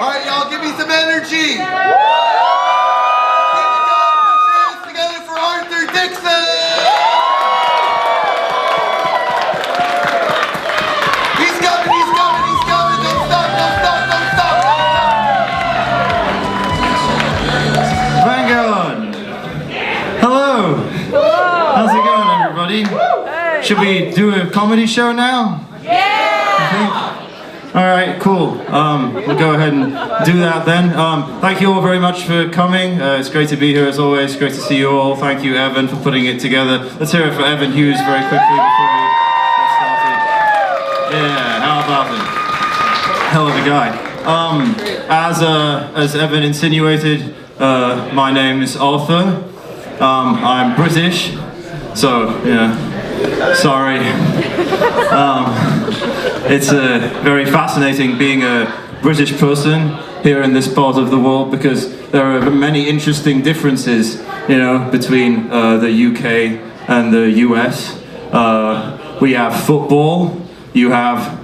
Alright, y'all, give me some energy! Keep it going, put your hands together for Arthur Dixon! He's coming, he's coming, he's coming! Don't stop, don't stop, don't stop, don't stop! Vanguard! Hello! Hello! How's it going, everybody? Hey. Should we do a comedy show now? Yeah! Alright, cool. We'll go ahead and do that then. Thank you all very much for coming. It's great to be here as always. Great to see you all. Thank you, Evan, for putting it together. Let's hear it for Evan Hughes very quickly before we get started. Yeah, how about it? Hell of a guy. As Evan insinuated, my name is Arthur. I'm British, so yeah, sorry. It's very fascinating being a British person here in this part of the world because there are many interesting differences, you know, between the UK and the US. We have football, you have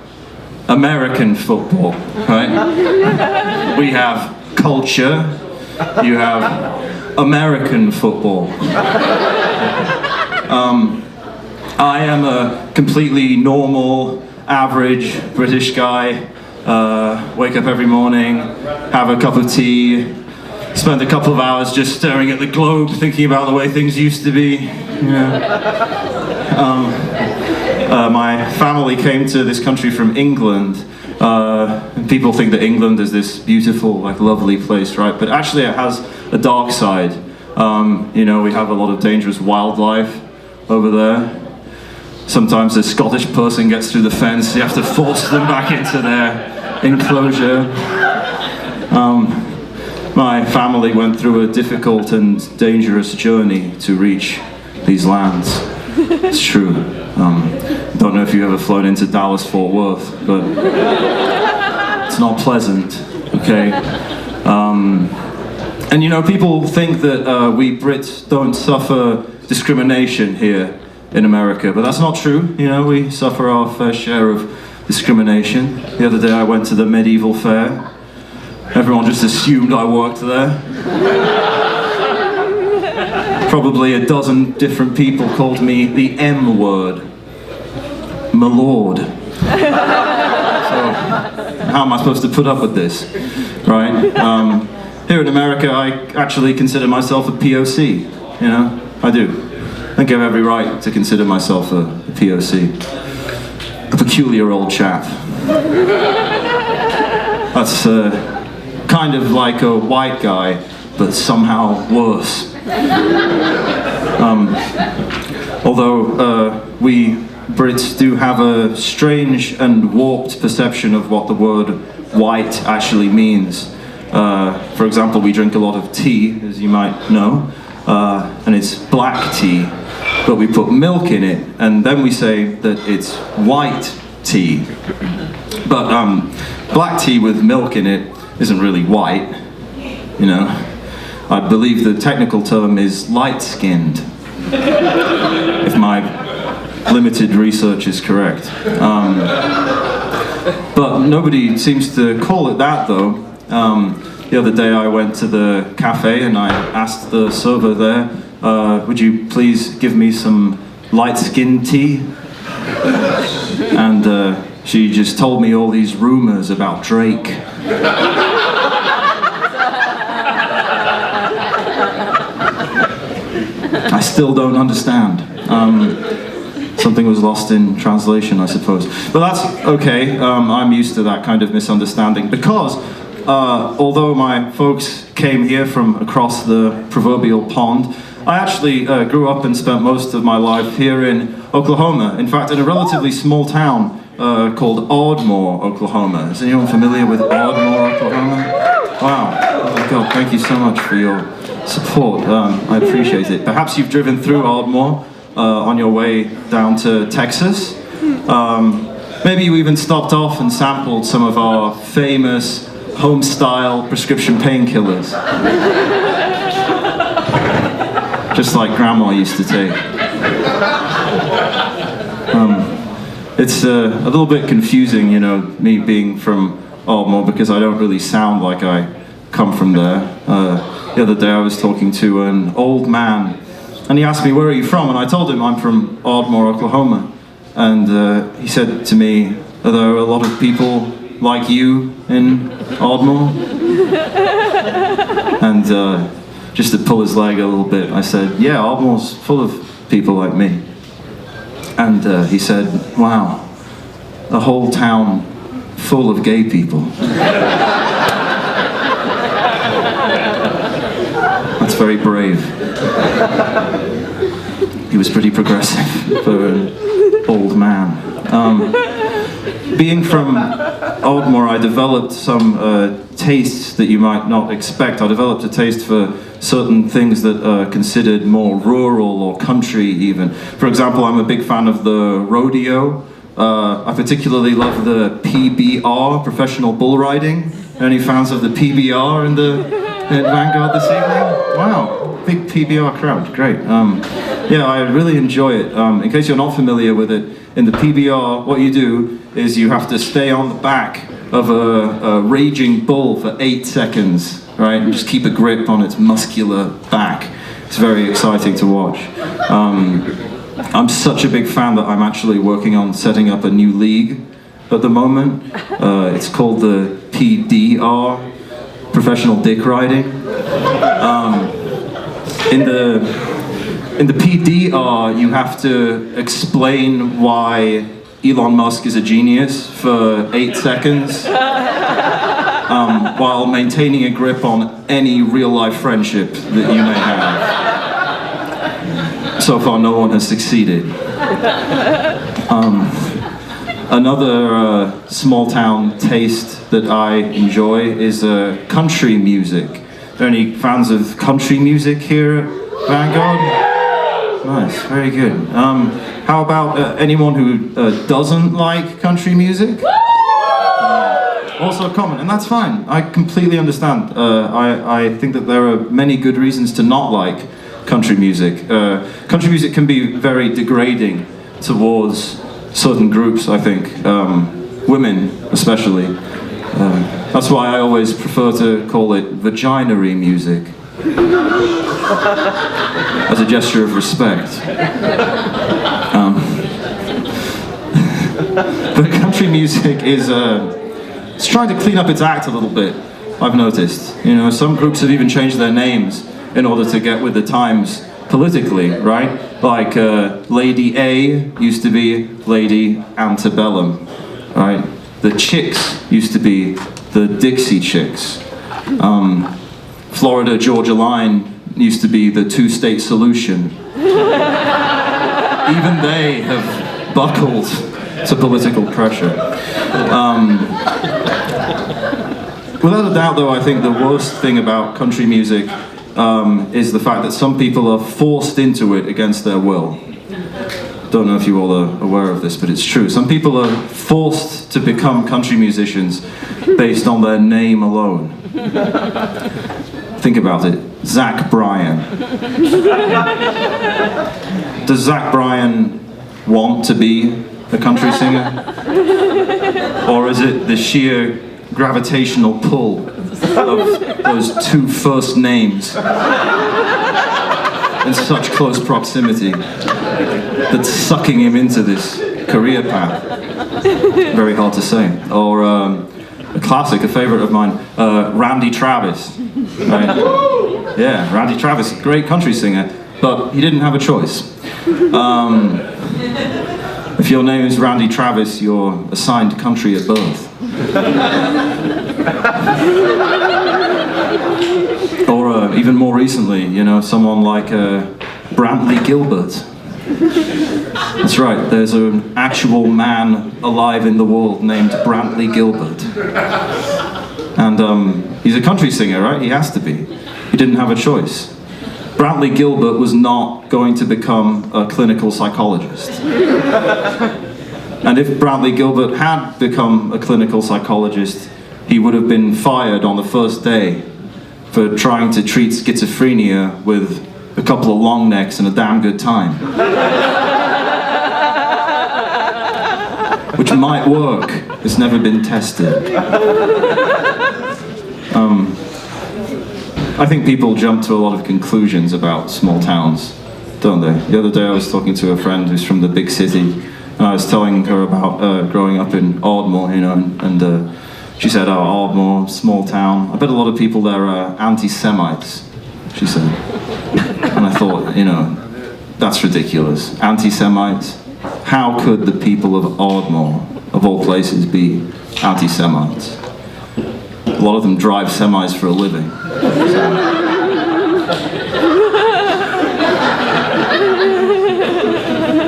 American football, right? We have culture, you have American football. I am a completely normal, average British guy. Wake up every morning, have a cup of tea, spend a couple of hours just staring at the globe, thinking about the way things used to be. Yeah. My family came to this country from England. People think that England is this beautiful, like, lovely place, right? But actually it has a dark side. You know, we have a lot of dangerous wildlife over there. Sometimes a Scottish person gets through the fence, you have to force them back into their enclosure. My family went through a difficult and dangerous journey to reach these lands. It's true. Don't know if you've ever flown into Dallas, Fort Worth, but it's not pleasant, okay? And you know, people think that we Brits don't suffer discrimination here in America, but that's not true. You know, we suffer our fair share of discrimination. The other day I went to the medieval fair. Everyone just assumed I worked there. Probably a dozen different people called me the M word. My lord. So, how am I supposed to put up with this, right? Here in America, I actually consider myself a POC, you know, I do. I think I have every right to consider myself a POC. A peculiar old chap. That's kind of like a white guy, but somehow worse. Although we Brits do have a strange and warped perception of what the word white actually means. For example, we drink a lot of tea, as you might know, and it's black tea, but we put milk in it, and then we say that it's white tea. But black tea with milk in it isn't really white, you know. I believe the technical term is light-skinned, if my limited research is correct. But nobody seems to call it that, though. The other day I went to the cafe and I asked the server there, would you please give me some light-skinned tea? And she just told me all these rumors about Drake. I still don't understand. Something was lost in translation, I suppose. But that's okay. I'm used to that kind of misunderstanding because although my folks came here from across the proverbial pond, I actually grew up and spent most of my life here in Oklahoma. In fact, in a relatively small town called Ardmore, Oklahoma. Is anyone familiar with Ardmore, Oklahoma? Wow. Oh my God, thank you so much for your support. I appreciate it. Perhaps you've driven through Ardmore on your way down to Texas. Maybe you even stopped off and sampled some of our famous home-style prescription painkillers. Just like Grandma used to take. It's a little bit confusing, you know, me being from Ardmore because I don't really sound like I come from there. The other day I was talking to an old man, and he asked me, "Where are you from?" And I told him I'm from Ardmore, Oklahoma. And he said to me, "Are there a lot of people like you in Ardmore?" And just to pull his leg a little bit, I said, "Yeah, Ardmore's full of people like me." And he said, "Wow, a whole town full of gay people." That's very brave. He was pretty progressive for an old man. Being from Ardmore, I developed some tastes that you might not expect. I developed a taste for certain things that are considered more rural or country even. For example, I'm a big fan of the rodeo. I particularly love the PBR, professional bull riding. Any fans of the PBR in Vanguard this evening? Wow, big PBR crowd, great. Yeah, I really enjoy it. In case you're not familiar with it, in the PBR, what you do is you have to stay on the back of a raging bull for 8 seconds, right? And just keep a grip on its muscular back. It's very exciting to watch. I'm such a big fan that I'm actually working on setting up a new league at the moment. It's called the PDR, Professional Dick Riding. In the PDR, you have to explain why Elon Musk is a genius for 8 seconds, while maintaining a grip on any real-life friendship that you may have. So far, no one has succeeded. Another small-town taste that I enjoy is country music. Are there any fans of country music here at Vanguard? Nice, very good. How about anyone who doesn't like country music? Also comment, and that's fine. I completely understand. I think that there are many good reasons to not like country music. Country music can be very degrading towards certain groups, I think. Women, especially. That's why I always prefer to call it vaginary music. As a gesture of respect. But country music is it's trying to clean up its act a little bit, I've noticed. You know, some groups have even changed their names in order to get with the times politically, right? Like Lady A used to be Lady Antebellum, right? The Chicks used to be the Dixie Chicks. Florida Georgia Line used to be the two-state solution. Even they have buckled to political pressure. Without a doubt, though, I think the worst thing about country music is the fact that some people are forced into it against their will. Don't know if you all are aware of this, but it's true. Some people are forced to become country musicians based on their name alone. Think about it. Zach Bryan. Does Zach Bryan want to be a country singer? Or is it the sheer gravitational pull of those two first names in such close proximity that's sucking him into this career path? Very hard to say. Or a classic, a favorite of mine, Randy Travis. Right? Yeah, Randy Travis, great country singer, but he didn't have a choice. If your name is Randy Travis, you're assigned country at birth. Or even more recently, you know, someone like Brantley Gilbert. That's right, there's an actual man alive in the world named Brantley Gilbert. And he's a country singer, right? He has to be. He didn't have a choice. Brantley Gilbert was not going to become a clinical psychologist. And if Brantley Gilbert had become a clinical psychologist, he would have been fired on the first day for trying to treat schizophrenia with a couple of long necks and a damn good time. which might work. It's never been tested. I think people jump to a lot of conclusions about small towns, don't they? The other day I was talking to a friend who's from the big city, and I was telling her about growing up in Ardmore, you know, and she said, "Oh, Ardmore, small town. I bet a lot of people there are anti-Semites," she said. And I thought, you know, that's ridiculous. Anti-Semites? How could the people of Ardmore, of all places, be anti-Semites? A lot of them drive semis for a living.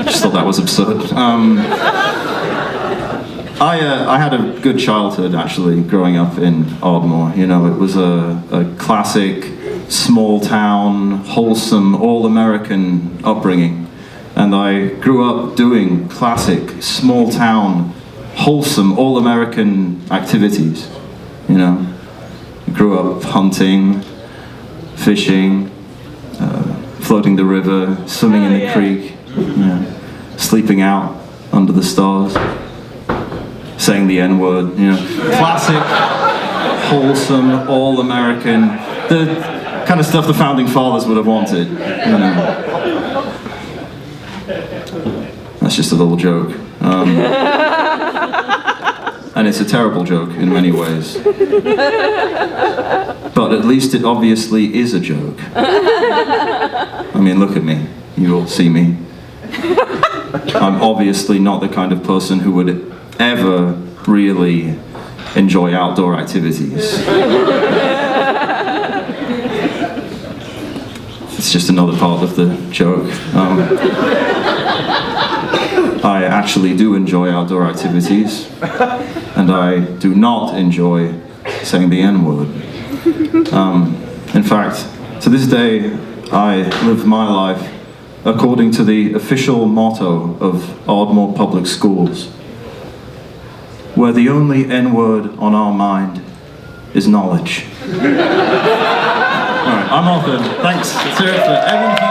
Just thought that was absurd. I had a good childhood, actually, growing up in Ardmore. You know, it was a classic, small-town, wholesome, all-American upbringing. And I grew up doing classic, small-town, wholesome, all-American activities. You know, I grew up hunting, fishing, floating the river, swimming in the creek, you know, sleeping out under the stars, saying the N-word, you know, classic, wholesome, all-American, the kind of stuff the founding fathers would have wanted, you know. That's just a little joke. And it's a terrible joke in many ways. But at least it obviously is a joke. I mean, look at me. You all see me. I'm obviously not the kind of person who would ever really enjoy outdoor activities. It's just another part of the joke. I actually do enjoy outdoor activities, and I do not enjoy saying the N-word. In fact, to this day, I live my life according to the official motto of Ardmore Public Schools, where the only N-word on our mind is knowledge. All right, I'm off then. Thanks. Let's hear it for Evan Hughes.